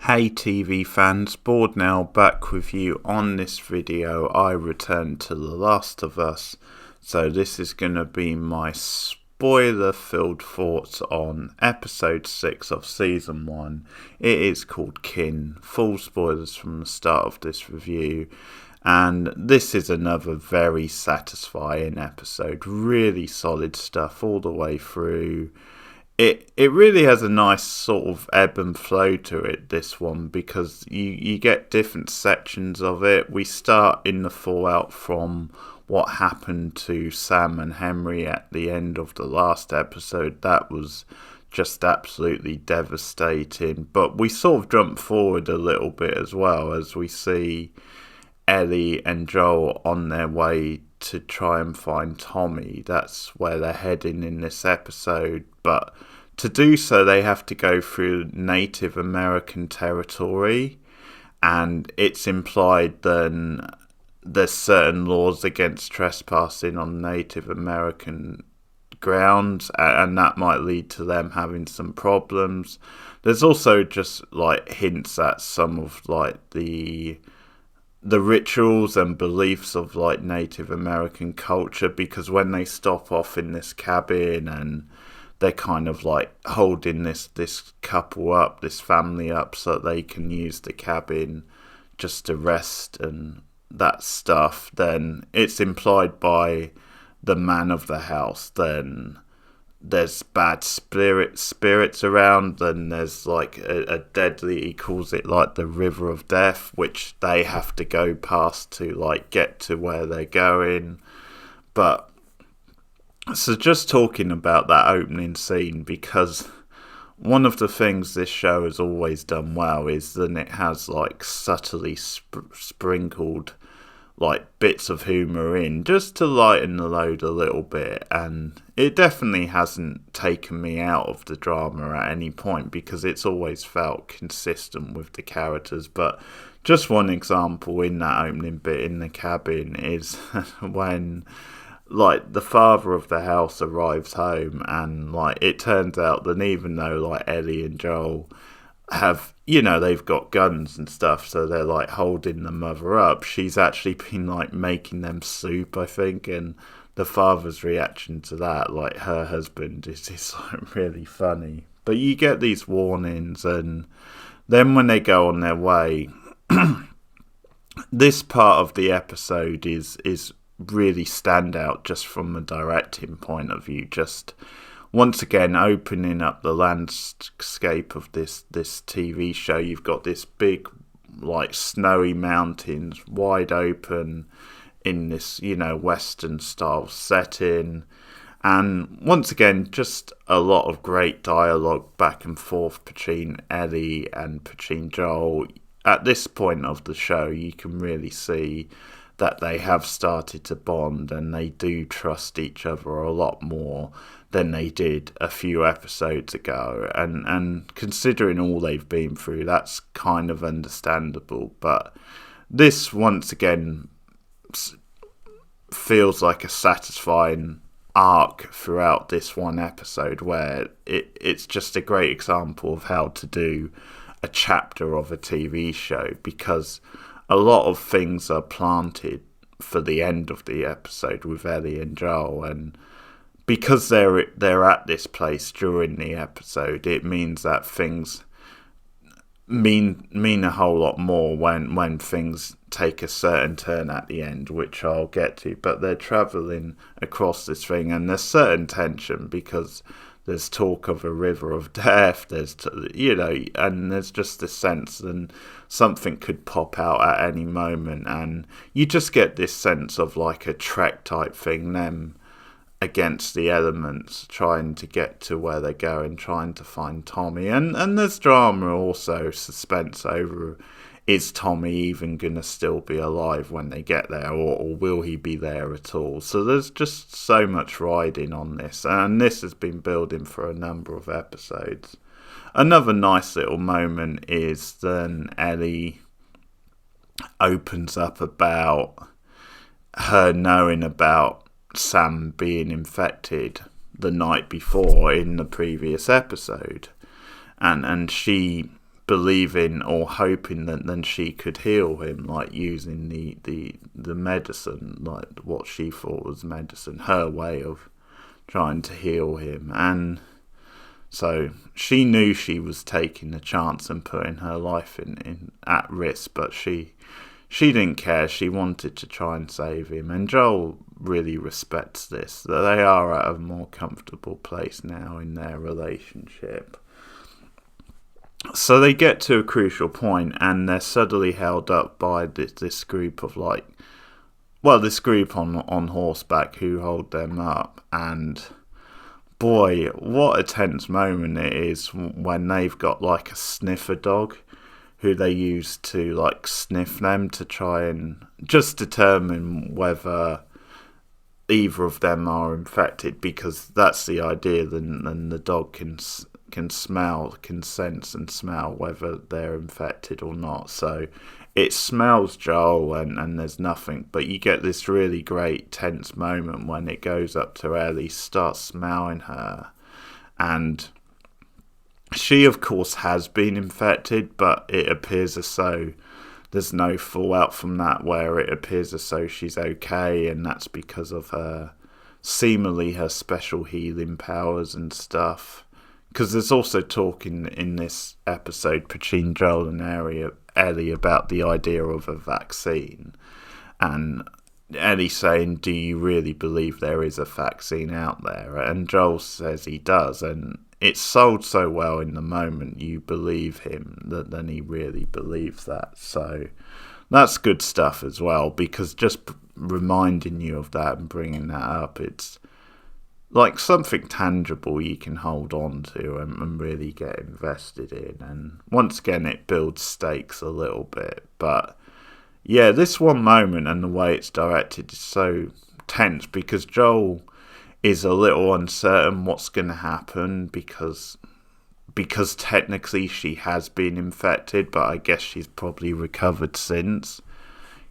Hey TV fans, Bored now, back with you on this video. I returned to The Last of Us, so this is going to be my spoiler-filled thoughts on episode 6 of season 1. It is called Kin, full spoilers from the start of this review, and this is another very satisfying episode. Really solid stuff all the way through. It really has a nice sort of ebb and flow to it, this one, because you get different sections of it. We start in the fallout from what happened to Sam and Henry at the end of the last episode. That was just absolutely devastating. But we sort of jump forward a little bit as well, as we see Ellie and Joel on their way to try and find Tommy. That's where they're heading in this episode, but to do so they have to go through Native American territory, and it's implied then there's certain laws against trespassing on Native American grounds, and that might lead to them having some problems. There's also just like hints at some of like the rituals and beliefs of like Native American culture, because when they stop off in this cabin and they're kind of like holding this couple up, this family up, so that they can use the cabin just to rest and that stuff, then it's implied by the man of the house then there's bad spirits around, then there's like a deadly, he calls it like the river of death, which they have to go past to like get to where they're going. But so just talking about that opening scene, because one of the things this show has always done well is that it has like subtly sprinkled like bits of humour in, just to lighten the load a little bit, and it definitely hasn't taken me out of the drama at any point, because it's always felt consistent with the characters. But just one example in that opening bit in the cabin is when like the father of the house arrives home, and like it turns out that even though like Ellie and Joel have, you know, they've got guns and stuff, so they're like holding the mother up, she's actually been like making them soup, I think, and the father's reaction to that, like her husband, is like really funny. But you get these warnings, and then when they go on their way, this part of the episode is really standout just from a directing point of view, just once again opening up the landscape of this TV show. You've got this big like snowy mountains wide open in this, you know, western style setting, and once again just a lot of great dialogue back and forth between Ellie and between Joel. At this point of the show you can really see that they have started to bond, and they do trust each other a lot more than they did a few episodes ago. And considering all they've been through, that's kind of understandable. But this, once again, feels like a satisfying arc throughout this one episode, where it's just a great example of how to do a chapter of a TV show, because a lot of things are planted for the end of the episode with Ellie and Joel, and because they're at this place during the episode, it means that things mean a whole lot more when things take a certain turn at the end, which I'll get to. But they're travelling across this thing, and there's certain tension, because there's talk of a river of death, there's, you know, and there's just this sense that something could pop out at any moment, and you just get this sense of like a Trek type thing, them against the elements, trying to get to where they're going, trying to find Tommy, and there's drama also, suspense over, is Tommy even gonna still be alive when they get there, or will he be there at all? So there's just so much riding on this, and this has been building for a number of episodes. Another nice little moment is then Ellie opens up about her knowing about Sam being infected the night before in the previous episode, and she believing or hoping that then she could heal him, like using the medicine, like what she thought was medicine, her way of trying to heal him. And so she knew she was taking a chance and putting her life in at risk, but she didn't care. She wanted to try and save him, and Joel really respects this, that they are at a more comfortable place now in their relationship. So they get to a crucial point, and they're suddenly held up by this group of this group on horseback who hold them up. And boy, what a tense moment it is when they've got like a sniffer dog who they use to like sniff them to try and just determine whether either of them are infected, because that's the idea. Then the dog can sense and smell whether they're infected or not. So it smells Joel, and there's nothing, but you get this really great tense moment when it goes up to Ellie, starts smelling her, and she of course has been infected, but it appears as though there's no fallout from that, where it appears as though she's okay, and that's because of her special healing powers and stuff. Because there's also talk in this episode between Joel and Ellie about the idea of a vaccine, and Ellie saying, "Do you really believe there is a vaccine out there?" And Joel says he does, and it's sold so well in the moment you believe him that then he really believes that. So that's good stuff as well, because just reminding you of that and bringing that up, it's like something tangible you can hold on to and really get invested in. And once again, it builds stakes a little bit. But yeah, this one moment and the way it's directed is so tense, because Joel is a little uncertain what's going to happen, because technically she has been infected, but I guess she's probably recovered since.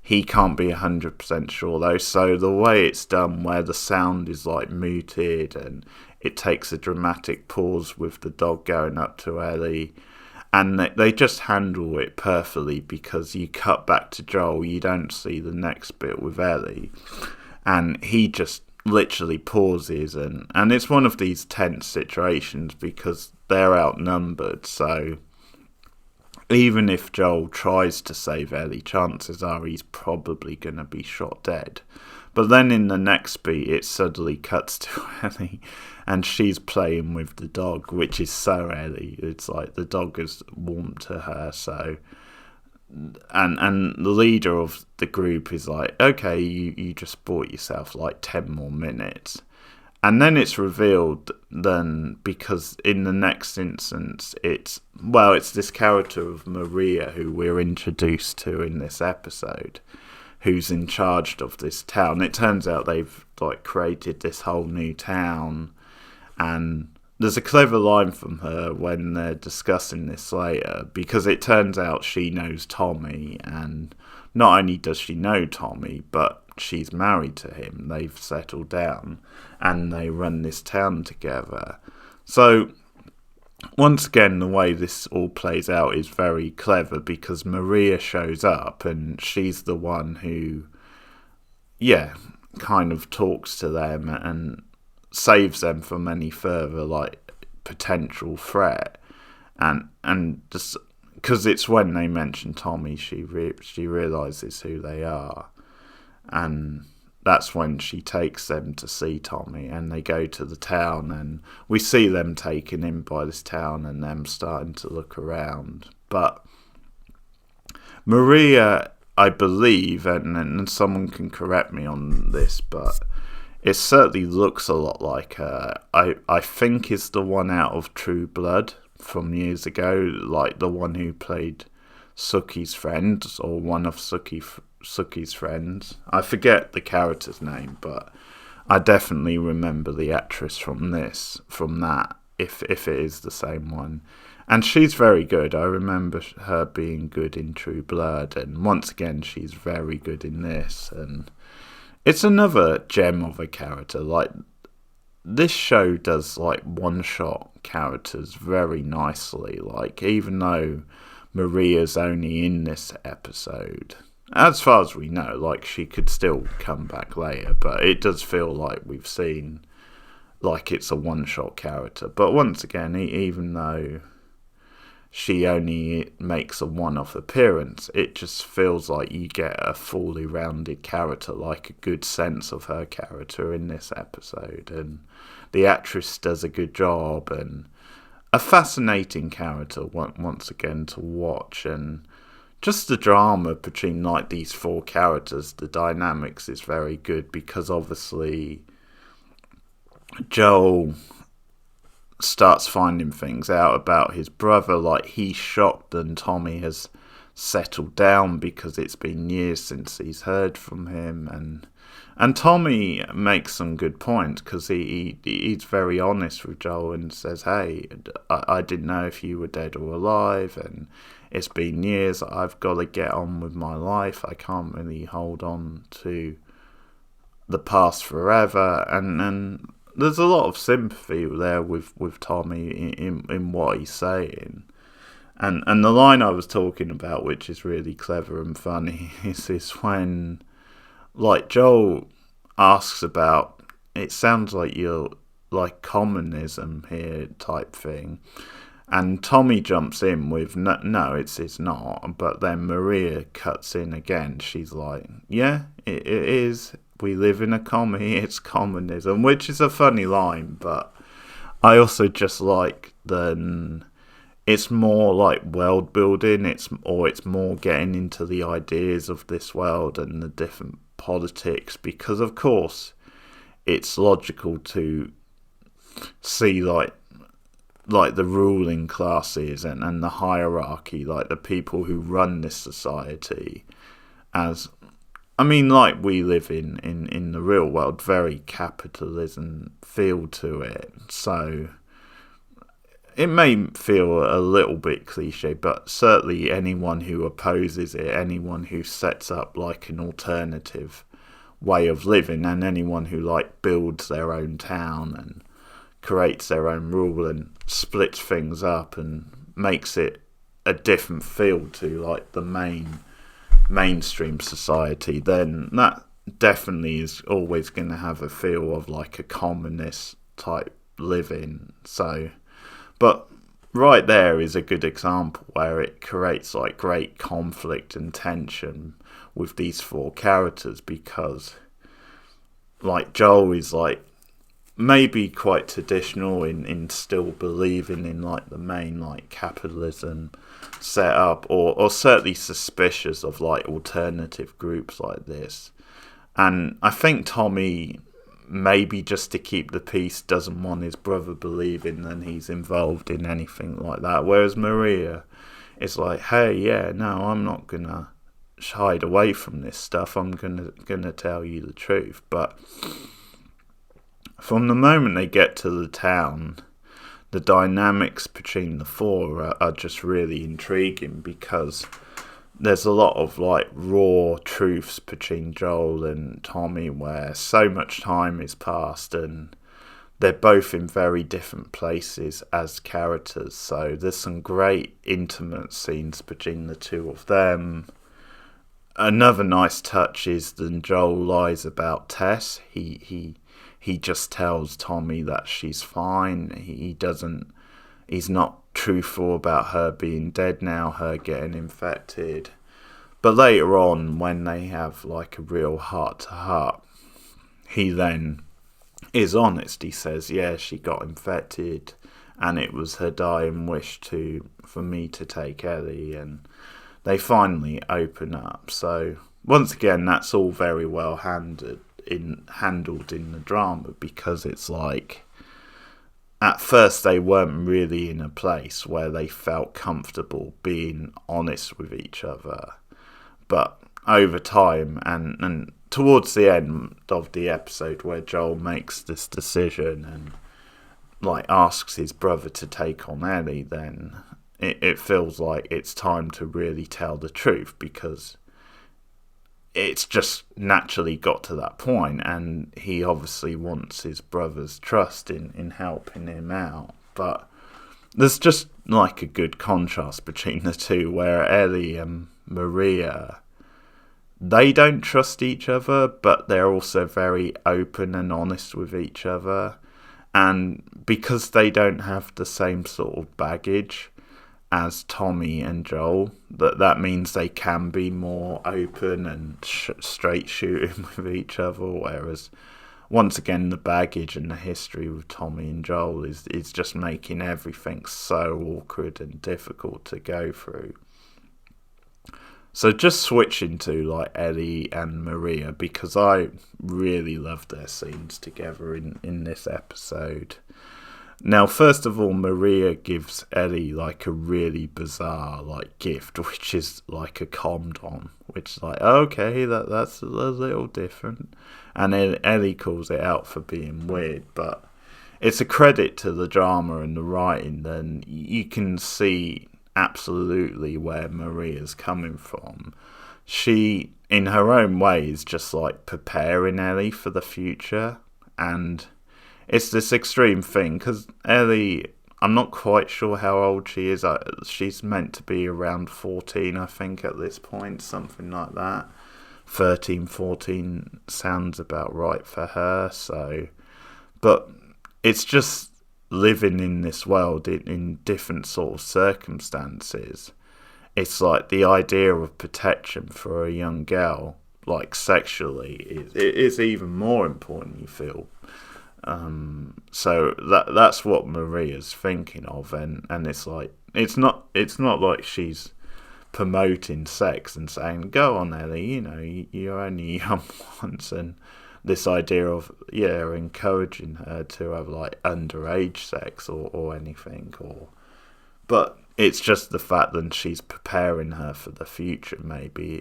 He can't be 100% sure though, so the way it's done, where the sound is like muted and it takes a dramatic pause with the dog going up to Ellie, and they just handle it perfectly, because you cut back to Joel, you don't see the next bit with Ellie, and he just literally pauses, and it's one of these tense situations because they're outnumbered. So even if Joel tries to save Ellie, chances are he's probably going to be shot dead. But then in the next beat, it suddenly cuts to Ellie, and she's playing with the dog, which is so Ellie. It's like the dog is warm to her. So, and the leader of the group is like, okay, you just bought yourself like 10 more minutes. And then it's revealed then, because in the next instance, it's this character of Maria who we're introduced to in this episode, who's in charge of this town. It turns out they've like created this whole new town, and there's a clever line from her when they're discussing this later, because it turns out she knows Tommy, and not only does she know Tommy, but she's married to him. They've settled down and they run this town together. So once again, the way this all plays out is very clever, because Maria shows up and she's the one who kind of talks to them and saves them from any further like potential threat, and just because it's when they mention Tommy, she realizes who they are. And that's when she takes them to see Tommy, and they go to the town, and we see them taken in by this town and them starting to look around. But Maria, I believe, and someone can correct me on this, but it certainly looks a lot like her. I think is the one out of True Blood from years ago, like the one who played Suki's friend, or one of Suki's friends. I forget the character's name, but I definitely remember the actress from that, if it is the same one. And she's very good. I remember her being good in True Blood, and once again she's very good in this. And it's another gem of a character. Like, this show does like one-shot characters very nicely. Like, even though Maria's only in this episode, as far as we know, like, she could still come back later, but it does feel like we've seen, like, it's a one-shot character. But once again, even though she only makes a one-off appearance, it just feels like you get a fully rounded character, like a good sense of her character in this episode, and the actress does a good job, and a fascinating character once again to watch. And just the drama between like these four characters, the dynamics is very good, because obviously Joel starts finding things out about his brother. Like, he's shocked that Tommy has settled down, because it's been years since he's heard from him, and Tommy makes some good points, because he's very honest with Joel and says, hey, I didn't know if you were dead or alive, and it's been years, I've got to get on with my life, I can't really hold on to the past forever. And there's a lot of sympathy there with Tommy in what he's saying. And the line I was talking about, which is really clever and funny, is this when, like, Joel asks about, it sounds like you're like communism here type thing, and Tommy jumps in with, no, it's not. But then Maria cuts in again. She's like, yeah, it is. We live in a commie. It's communism, which is a funny line. But I also just like it's more like world building. It's more getting into the ideas of this world and the different politics, because of course it's logical to see like the ruling classes and the hierarchy, like the people who run this society, as, I mean, like we live in the real world, very capitalism feel to it. So it may feel a little bit cliche, but certainly anyone who opposes it, anyone who sets up like an alternative way of living, and anyone who like builds their own town and creates their own rule and splits things up and makes it a different feel to like the mainstream society, then that definitely is always going to have a feel of like a communist type living. So, but right there is a good example where it creates like great conflict and tension with these four characters, because like Joel is like maybe quite traditional in still believing in like the main like capitalism setup, or certainly suspicious of like alternative groups like this. And I think Tommy, maybe just to keep the peace, doesn't want his brother believing that he's involved in anything like that, whereas Maria is like, hey, yeah, no, I'm not gonna hide away from this stuff, I'm gonna tell you the truth. But from the moment they get to the town, the dynamics between the four are just really intriguing, because there's a lot of like raw truths between Joel and Tommy, where so much time has passed and they're both in very different places as characters. So there's some great intimate scenes between the two of them. Another nice touch is that Joel lies about Tess. He just tells Tommy that she's fine. He's not truthful about her being dead now, her getting infected. But later on, when they have like a real heart-to-heart, he then is honest. He says, yeah, she got infected, and it was her dying wish for me to take Ellie, and they finally open up. So once again, that's all very well handled in the drama, because it's like at first they weren't really in a place where they felt comfortable being honest with each other, but over time and towards the end of the episode, where Joel makes this decision and like asks his brother to take on Ellie, then it feels like it's time to really tell the truth, because it's just naturally got to that point, and he obviously wants his brother's trust in helping him out. But there's just like a good contrast between the two, where Ellie and Maria, they don't trust each other, but they're also very open and honest with each other. And because they don't have the same sort of baggage as Tommy and Joel, that means they can be more open and straight shooting with each other. Whereas, once again, the baggage and the history with Tommy and Joel is just making everything so awkward and difficult to go through. So just switching to like Ellie and Maria, because I really love their scenes together in this episode. Now, first of all, Maria gives Ellie like a really bizarre like gift, which is like a condom, which is like, okay, that's a little different. And then Ellie calls it out for being weird, but it's a credit to the drama and the writing. Then you can see absolutely where Maria's coming from. She, in her own way, is just like preparing Ellie for the future, and it's this extreme thing because Ellie, I'm not quite sure how old she is. She's meant to be around 14, I think, at this point, something like that. 13, 14 sounds about right for her. So, but it's just living in this world in different sort of circumstances. It's like the idea of protection for a young girl, like sexually, is even more important, you feel. So that's what Maria's thinking of, and it's like it's not like she's promoting sex and saying, go on Ellie, you know, you're only young once, and this idea of encouraging her to have like underage sex or anything, but it's just the fact that she's preparing her for the future, maybe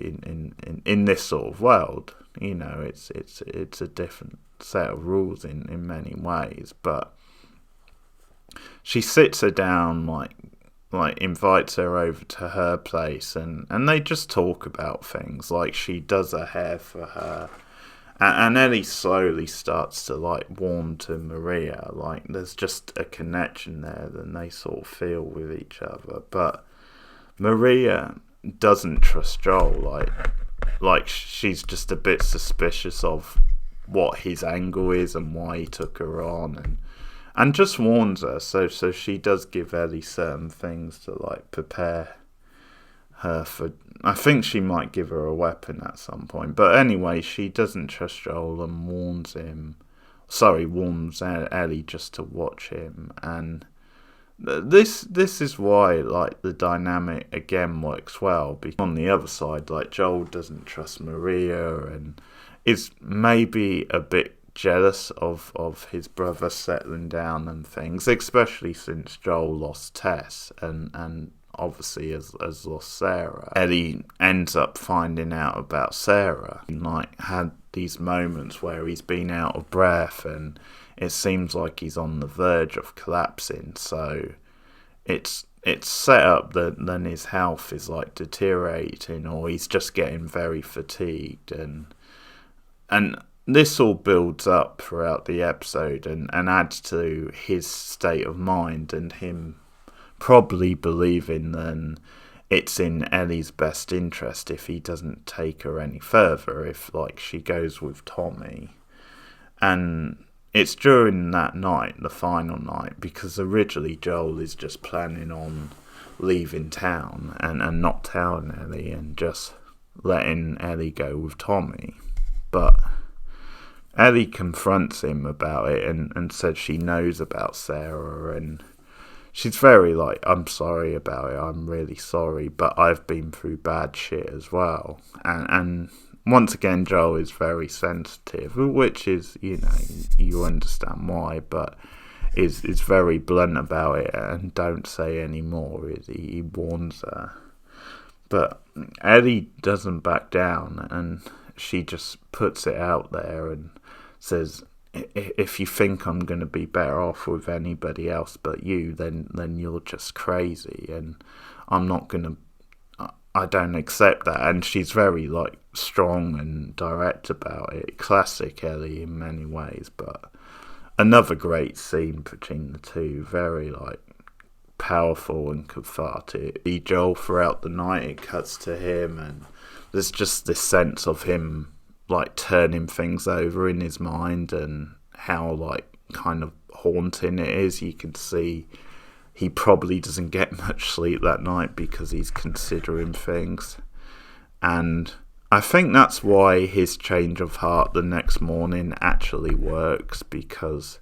in this sort of world. You know, it's a different set of rules in many ways, but she sits her down, like invites her over to her place, and they just talk about things. Like, she does her hair for her, and Ellie slowly starts to like warm to Maria. Like, there's just a connection there that they sort of feel with each other. But Maria doesn't trust Joel. Like she's just a bit suspicious of what his angle is and why he took her on, and just warns her. So she does give Ellie certain things to like prepare her for. I think she might give her a weapon at some point. But anyway, she doesn't trust Joel and warns Ellie just to watch him. And this is why like the dynamic again works well. Because on the other side, like, Joel doesn't trust Maria and is maybe a bit jealous of his brother settling down and things, especially since Joel lost Tess and obviously has lost Sarah. Ellie ends up finding out about Sarah, and like had these moments where he's been out of breath and it seems like he's on the verge of collapsing. So it's set up that then his health is like deteriorating, or he's just getting very fatigued, and this all builds up throughout the episode and adds to his state of mind and him probably believing then it's in Ellie's best interest if he doesn't take her any further, if like she goes with Tommy. And it's during that night, the final night, because originally Joel is just planning on leaving town and not telling Ellie and just letting Ellie go with Tommy. But Ellie confronts him about it and said she knows about Sarah, and she's very like, I'm sorry about it, I'm really sorry, but I've been through bad shit as well. And once again, Joel is very sensitive, which is, you know, you understand why, but is very blunt about it and don't say any more. He warns her. But Ellie doesn't back down, and she just puts it out there and says, if you think I'm going to be better off with anybody else but you, then you're just crazy, and I'm not going to I don't accept that. And she's very like strong and direct about it. Classic Ellie in many ways, but another great scene between the two. Very like powerful and cathartic. Joel throughout the night, it cuts to him, and there's just this sense of him like turning things over in his mind, and how like kind of haunting it is. You can see he probably doesn't get much sleep that night because he's considering things. And I think that's why his change of heart the next morning actually works, because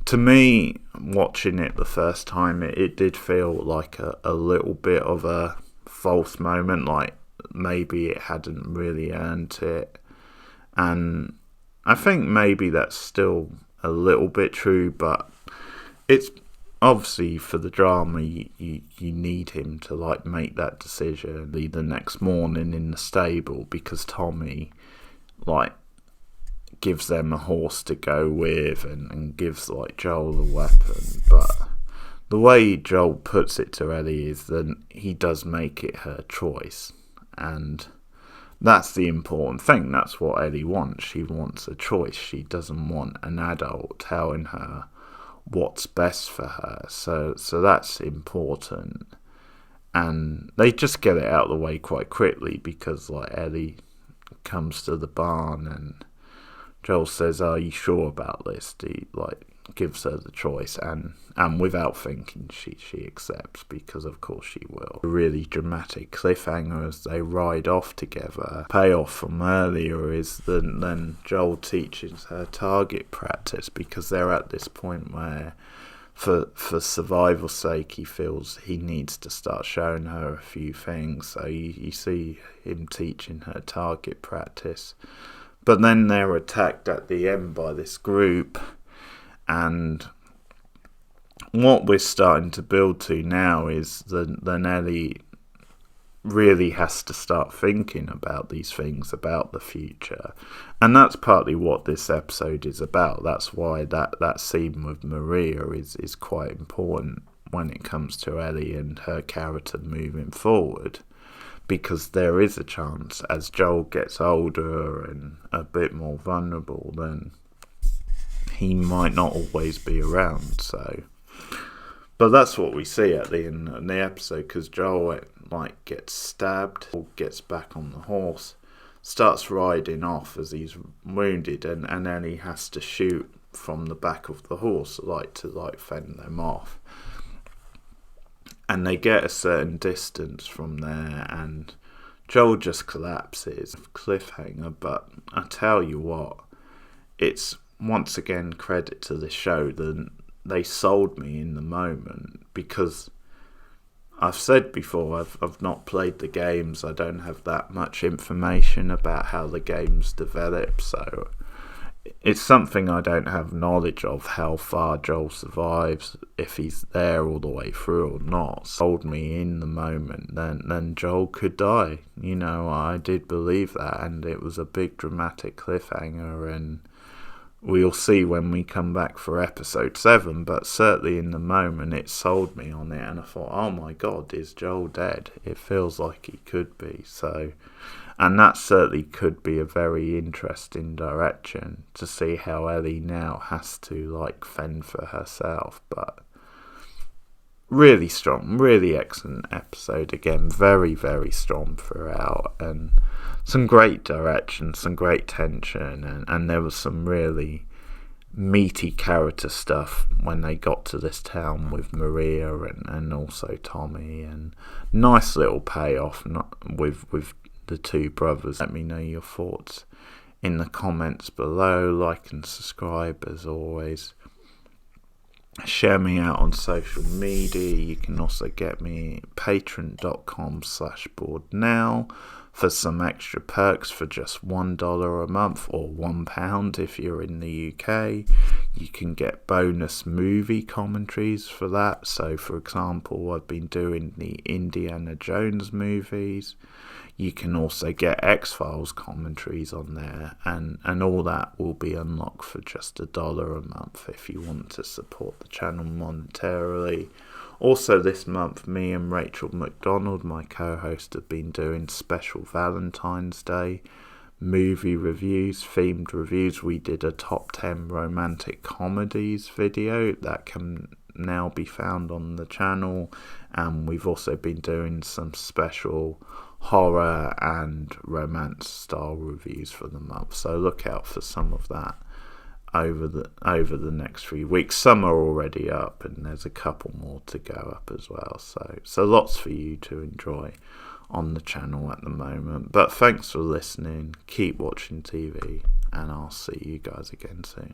to me, watching it the first time, it did feel like a little bit of a false moment, like maybe it hadn't really earned it. And I think maybe that's still a little bit true, but it's obviously for the drama, you need him to like make that decision the next morning in the stable, because Tommy like gives them a horse to go with, and gives like Joel a weapon. But the way Joel puts it to Ellie is that he does make it her choice, and that's the important thing. That's what Ellie wants. She wants a choice. She doesn't want an adult telling her what's best for her. So that's important. And they just get it out of the way quite quickly, because like Ellie comes to the barn and Joel says, "Are you sure about this?" He like gives her the choice, and without thinking she accepts, because of course she will. A really dramatic cliffhanger as they ride off together. Payoff from earlier is then Joel teaches her target practice, because they're at this point where for survival's sake he feels he needs to start showing her a few things. So you see him teaching her target practice, but then they're attacked at the end by this group. And what we're starting to build to now is that Ellie really has to start thinking about these things, about the future. And that's partly what this episode is about. That's why that scene with Maria is quite important when it comes to Ellie and her character moving forward. Because there is a chance, as Joel gets older and a bit more vulnerable, then he might not always be around. So, but that's what we see at the end of the episode, because Joel like gets stabbed, gets back on the horse, starts riding off as he's wounded, and then he has to shoot from the back of the horse to fend them off. And they get a certain distance from there, and Joel just collapses. Cliffhanger, but I tell you what, it's once again credit to the show that they sold me in the moment, because I've said before, I've not played the games. I don't have that much information about how the games develop, so it's something I don't have knowledge of, how far Joel survives, if he's there all the way through or not. Sold me in the moment, then Joel could die. You know, I did believe that, and it was a big dramatic cliffhanger, and we'll see when we come back for episode 7, but certainly in the moment it sold me on it, and I thought, oh my god, is Joel dead? It feels like he could be. So, and that certainly could be a very interesting direction, to see how Ellie now has to fend for herself. But really strong, really excellent episode again, very, very strong throughout, and some great direction, some great tension, and there was some really meaty character stuff when they got to this town with Maria and also Tommy, and nice little payoff with the two brothers. Let me know your thoughts in the comments below. Like and subscribe as always. Share me out on social media. You can also get me patreon.com/borednow for some extra perks for just $1 a month, or £1 if you're in the UK. You can get bonus movie commentaries for that. So for example, I've been doing the Indiana Jones movies. You can also get X-Files commentaries on there, and all that will be unlocked for just $1 a month if you want to support the channel monetarily. Also this month, me and Rachel McDonald, my co-host, have been doing special Valentine's Day movie reviews, themed reviews. We did a top 10 romantic comedies video that can now be found on the channel, and we've also been doing some special horror and romance style reviews for the month, so look out for some of that over the next 3 weeks. Some are already up and there's a couple more to go up as well, so lots for you to enjoy on the channel at the moment. But thanks for listening, keep watching TV, and I'll see you guys again soon.